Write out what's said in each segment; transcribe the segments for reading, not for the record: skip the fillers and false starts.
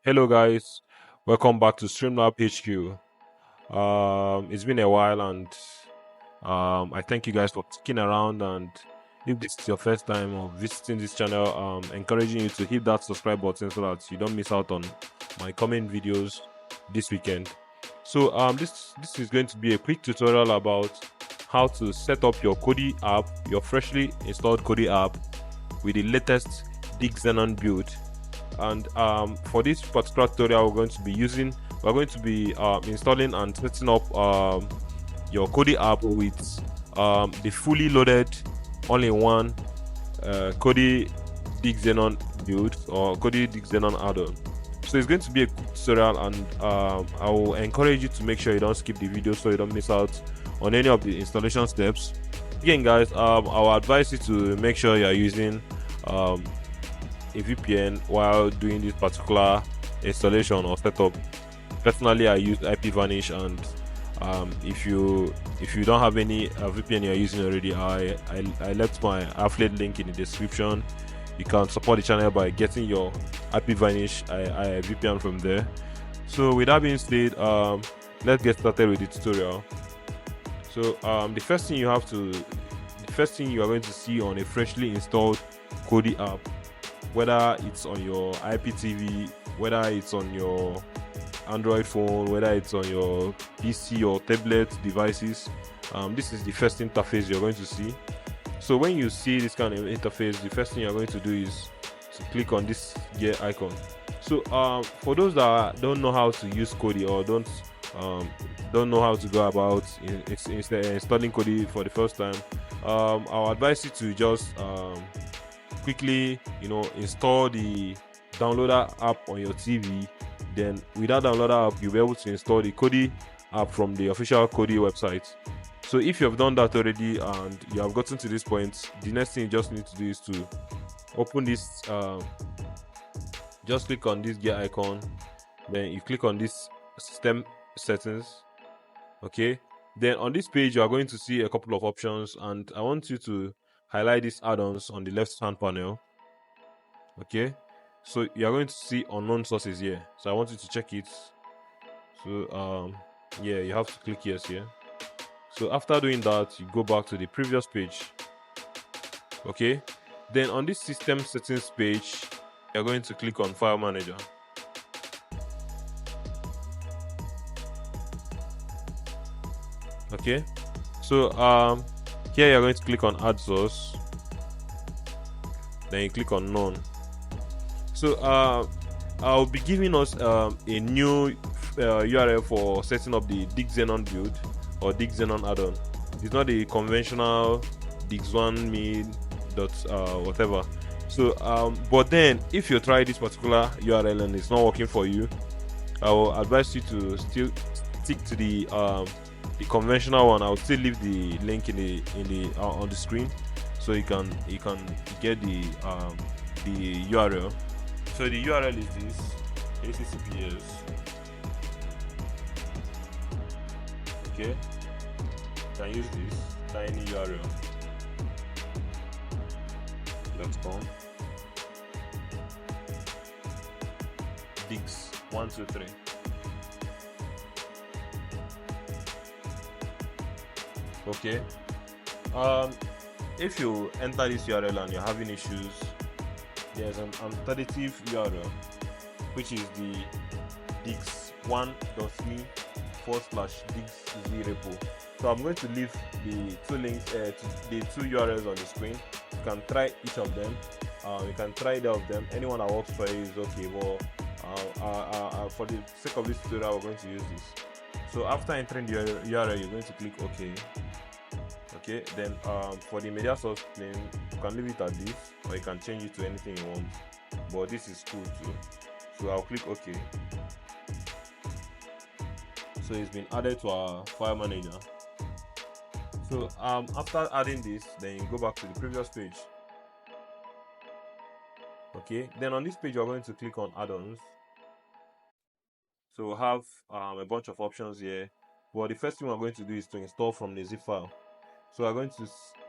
Hello guys, welcome back to StreamLabHQ. It's been a while and I thank you guys for sticking around, and if this is your first time of visiting this channel, encouraging you to hit that subscribe button so that you don't miss out on my coming videos this weekend. So this is going to be a quick tutorial about how to set up your Kodi app, your freshly installed Kodi app with the latest Diggz Xenon Build. And for this particular tutorial, we're going to be installing and setting up your Kodi app with the fully loaded all-in-one Kodi Diggz Xenon Build or Kodi Diggz Xenon Addon. So it's going to be a quick tutorial, and I will encourage you to make sure you don't skip the video so you don't miss out on any of the installation steps. Again guys, I will advise you to make sure you are using a VPN while doing this particular installation or setup. Personally, I use IPVanish, and if you don't have any VPN you're using already, I left my affiliate link in the description. You can support the channel by getting your IPVanish VPN from there. So with that being said, let's get started with the tutorial. So the first thing you are going to see on a freshly installed Kodi app, whether it's on your IPTV, whether it's on your Android phone, whether it's on your PC or tablet devices, this is the first interface you're going to see. So when you see this kind of interface, the first thing you're going to do is to click on this gear icon. So for those that don't know how to use Kodi or don't know how to go about installing Kodi for the first time, I'll advise you to just quickly install the downloader app on your TV. Then with that downloader app, you'll be able to install the Kodi app from the official Kodi website. So if you have done that already and you have gotten to this point, the next thing you just need to do is to open this, just click on this gear icon, then you click on this system settings. Okay, then on this page you are going to see a couple of options, and I want you to highlight these add-ons on the left hand panel. Okay, so you are going to see unknown sources here, so I want you to check it. So yeah, you have to click yes here. So after doing that, you go back to the previous page. Okay, then on this system settings page, you're going to click on file manager. Okay, so here you're going to click on add source, then you click on none. So I'll be giving us a new URL for setting up the Diggz Xenon build or Diggz Xenon add-on. It's not the conventional Diggz1 whatever. So but then if you try this particular URL and it's not working for you, I will advise you to still stick to the conventional one. I'll still leave the link in the on the screen, so you can get the URL. So the URL is this: https. Okay, you can use this tiny URL. .com Diggz 123. Okay, if you enter this URL and you're having issues, there's an alternative URL, which is the diggz1.me/Diggz Repo. So I'm going to leave the two links, the two URLs on the screen. You can try each of them. You can try either of them. Anyone that works for you is okay. Well, for the sake of this tutorial, we're going to use this. So after entering the URL, you're going to click OK. Okay, then for the media source name, you can leave it at this, or you can change it to anything you want, but this is cool too. So I'll click OK. So it's been added to our file manager. So after adding this, then you go back to the previous page. Okay, then on this page you're going to click on add-ons. So we'll have a bunch of options here, but the first thing we're going to do is to install from the zip file. So we're going to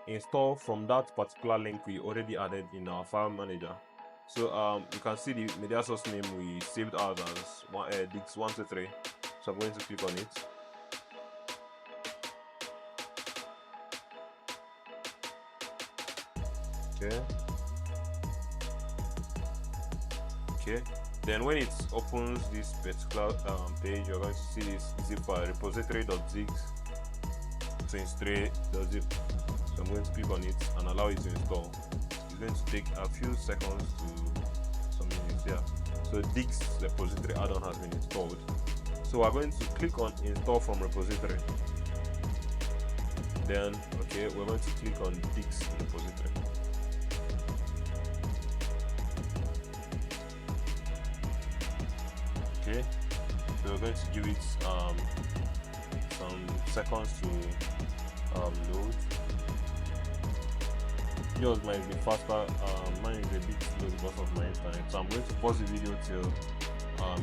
install from that particular link we already added in our file manager. So you can see the media source name we saved out as Diggz 123. So I'm going to click on it. Okay. Then when it opens this particular page, you're going to see this zip file repository.zig23.zip. So I'm going to click on it and allow it to install. It's going to take a few seconds to some minutes here. So Diggz repository add-on has been installed. So we're going to click on install from repository. Then we're going to click on Diggz repository. Okay, so we're going to give it some seconds to load. Yours might be faster, mine is a bit slow because of my internet, so I'm going to pause the video till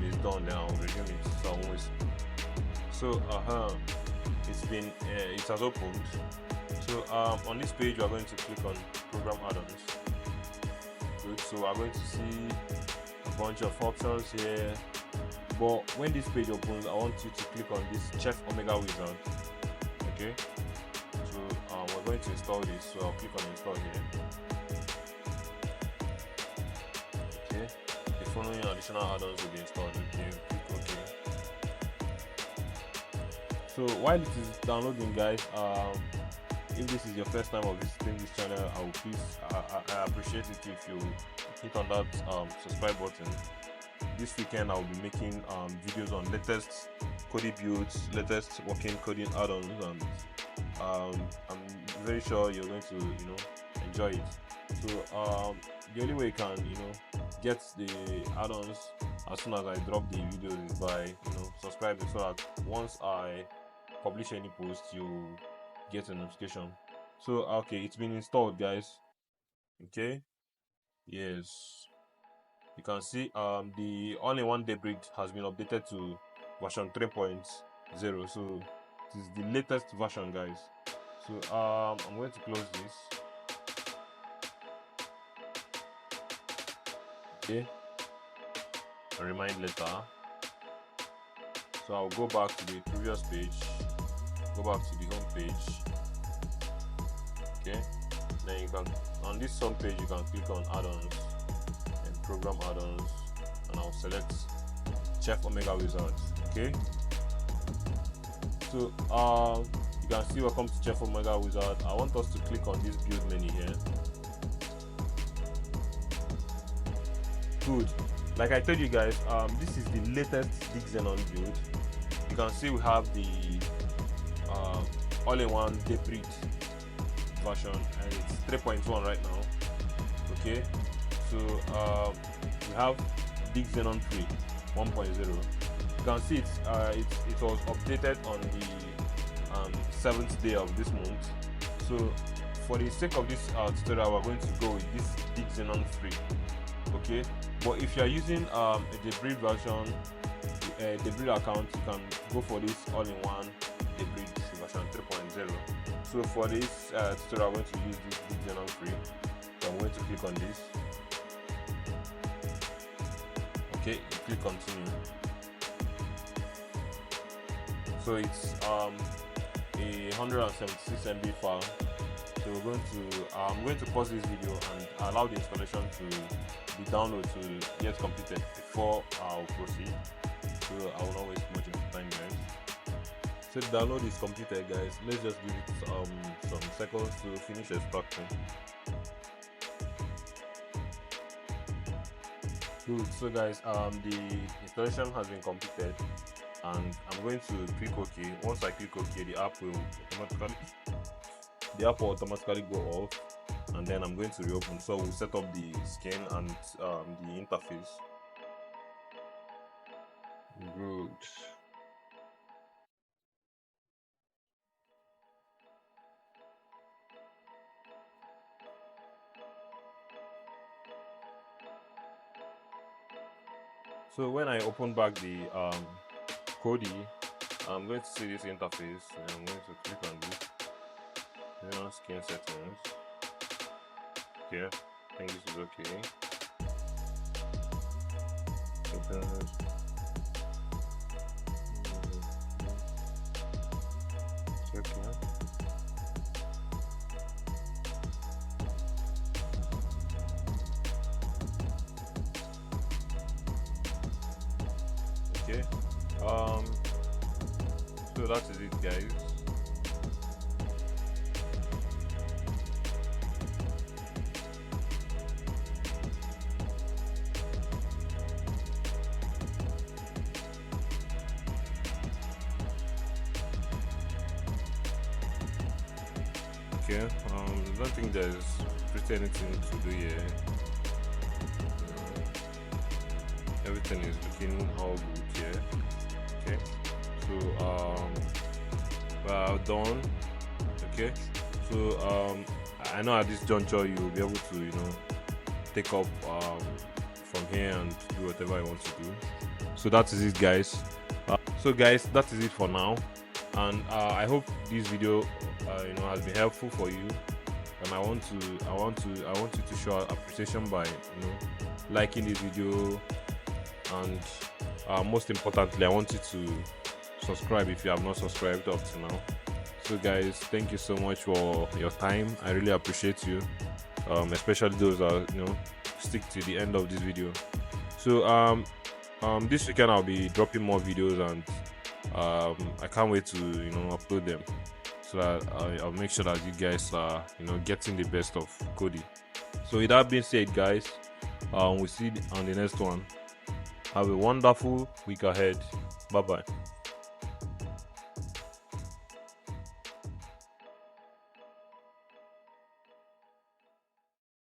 it's done, then I'll resume it so I won't waste. So it has opened. So on this page we're going to click on program add-ons. Good, so we're going to see a bunch of options here. But when this page opens, I want you to click on this Chef Omega Wizard. Okay, so we're going to install this, so I'll click on install here. Okay, the following additional add-ons will be installed. Okay, click OK. So while it is downloading, guys, if this is your first time of visiting this channel, I appreciate it if you hit on that subscribe button. This weekend I'll be making videos on latest Kodi builds, latest working coding add-ons, and I'm very sure you're going to enjoy it. So the only way you can get the add-ons as soon as I drop the videos is by subscribing, so that once I publish any post you get a notification. So okay, it's been installed, guys. Okay, yes. You can see the all-in-one Debris has been updated to version 3.0, so it is the latest version, guys. So I'm going to close this. Okay, and remind later. So I'll go back to the previous page, go back to the home page. Okay, then you can, on this home page, you can click on add-ons, program add-ons, and I'll select Chef Omega Wizard. Okay, so you can see welcome to Chef Omega Wizard. I want us to click on this build menu here. Good, like I told you guys, this is the latest Diggz Xenon build. You can see we have the all-in-one Debris version, and it's 3.1 right now. Okay, so we have Diggz Xenon 1.0. You can see it was updated on the 7th day of this month. So for the sake of this tutorial, we're going to go with this Diggz Xenon 3. Okay, but if you are using a Debris version, a Debris account, you can go for this all-in-one Debris version 3.0. So for this tutorial, I'm going to use this Diggz Xenon 3. So I'm going to click on this. Okay, you click continue. So it's a 176 MB file. So we're going to I'm going to pause this video and allow the installation to be downloaded to get completed before I'll proceed. So I will not waste much of the time, guys. So the download is completed, guys. Let's just give it some seconds to finish extracting. Good. So guys, the installation has been completed, and I'm going to click OK. Once I click OK, the app will automatically go off, and then I'm going to reopen. So we'll set up the skin and the interface. Good. So when I open back the Kodi, I'm going to see this interface, and I'm going to click on this. Then on skin settings. Okay, I think this is okay. Okay. So that is it, guys. Okay. I don't think there's pretty anything to do here. Everything is looking all good here. Okay. So we're done. Okay. So I know at this juncture you'll be able to take up from here and do whatever you want to do. So that is it, guys. So guys, that is it for now, and I hope this video has been helpful for you, and I want you to show appreciation by liking this video, and most importantly, I want you to subscribe if you have not subscribed up to now. So guys, thank you so much for your time. I really appreciate you, especially those that stick to the end of this video. So this weekend I'll be dropping more videos, and I can't wait to upload them, so that I'll make sure that you guys are getting the best of Kodi. So with that being said, guys, we'll see you on the next one. Have a wonderful week ahead. Bye bye.